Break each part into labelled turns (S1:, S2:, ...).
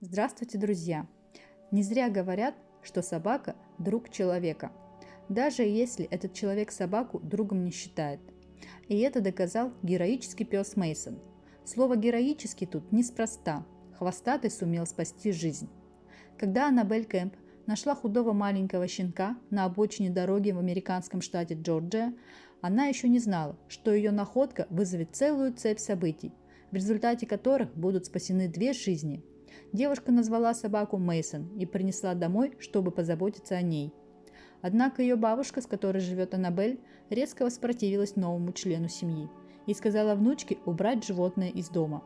S1: Здравствуйте, друзья! Не зря говорят, что собака – друг человека, даже если этот человек собаку другом не считает. И это доказал героический пес Мейсон. Слово «героический» тут неспроста. Хвостатый сумел спасти жизнь. Когда Аннабель Кэмп нашла худого маленького щенка на обочине дороги в американском штате Джорджия, она еще не знала, что ее находка вызовет целую цепь событий, в результате которых будут спасены две жизни. Девушка назвала собаку Мейсон и принесла домой, чтобы позаботиться о ней. Однако ее бабушка, с которой живет Аннабель, резко воспротивилась новому члену семьи и сказала внучке убрать животное из дома.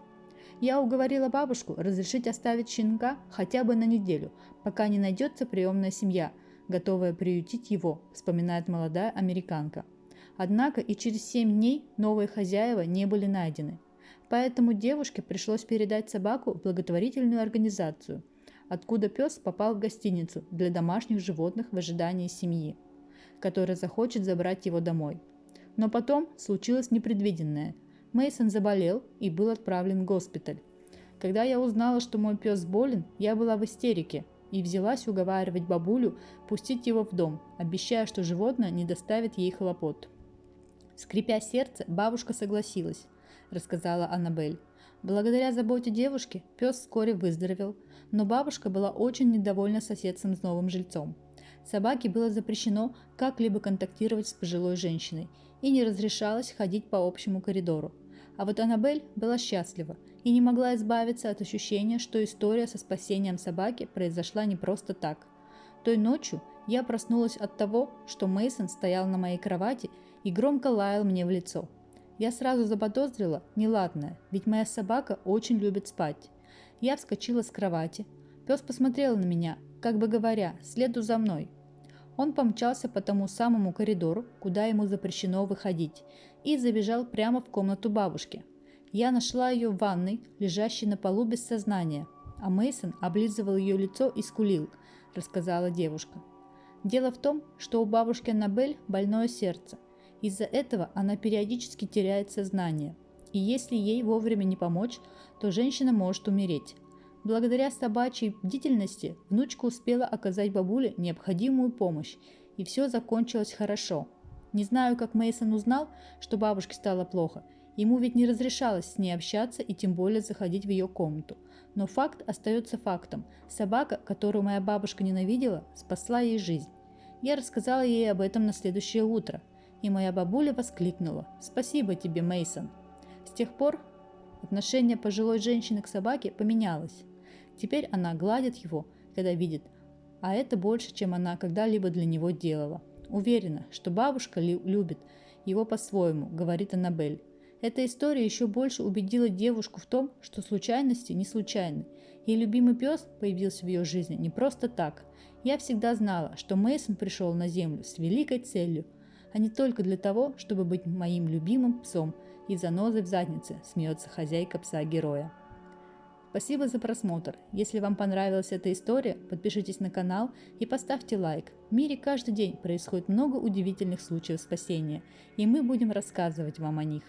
S1: «Я уговорила бабушку разрешить оставить щенка хотя бы на неделю, пока не найдется приемная семья, готовая приютить его», вспоминает молодая американка. Однако и через 7 дней новые хозяева не были найдены. Поэтому девушке пришлось передать собаку в благотворительную организацию, откуда пес попал в гостиницу для домашних животных в ожидании семьи, которая захочет забрать его домой. Но потом случилось непредвиденное. Мейсон заболел и был отправлен в госпиталь. Когда я узнала, что мой пес болен, я была в истерике и взялась уговаривать бабулю пустить его в дом, обещая, что животное не доставит ей хлопот. Скрипя сердце, бабушка согласилась, рассказала Аннабель. Благодаря заботе девушки пес вскоре выздоровел, но бабушка была очень недовольна соседством с новым жильцом. Собаке было запрещено как-либо контактировать с пожилой женщиной и не разрешалось ходить по общему коридору. А вот Аннабель была счастлива и не могла избавиться от ощущения, что история со спасением собаки произошла не просто так. Той ночью я проснулась от того, что Мейсон стоял на моей кровати и громко лаял мне в лицо. Я сразу заподозрила неладное, ведь моя собака очень любит спать. Я вскочила с кровати. Пес посмотрел на меня, как бы говоря, следуй за мной. Он помчался по тому самому коридору, куда ему запрещено выходить, и забежал прямо в комнату бабушки. Я нашла ее в ванной, лежащей на полу без сознания, а Мейсон облизывал ее лицо и скулил, рассказала девушка. Дело в том, что у бабушки Аннабель больное сердце. Из-за этого она периодически теряет сознание, и если ей вовремя не помочь, то женщина может умереть. Благодаря собачьей бдительности внучка успела оказать бабуле необходимую помощь, и все закончилось хорошо. Не знаю, как Мейсон узнал, что бабушке стало плохо. Ему ведь не разрешалось с ней общаться и тем более заходить в ее комнату. Но факт остается фактом. Собака, которую моя бабушка ненавидела, спасла ей жизнь. Я рассказала ей об этом на следующее утро. И моя бабуля воскликнула: «Спасибо тебе, Мейсон». С тех пор отношение пожилой женщины к собаке поменялось. Теперь она гладит его, когда видит, а это больше, чем она когда-либо для него делала. Уверена, что бабушка любит его по-своему, говорит Аннабель. Эта история еще больше убедила девушку в том, что случайности не случайны. Ее любимый пес появился в ее жизни не просто так. Я всегда знала, что Мейсон пришел на землю с великой целью, а не только для того, чтобы быть моим любимым псом и занозой в заднице, смеется хозяйка пса-героя. Спасибо за просмотр. Если вам понравилась эта история, подпишитесь на канал и поставьте лайк. В мире каждый день происходит много удивительных случаев спасения, и мы будем рассказывать вам о них.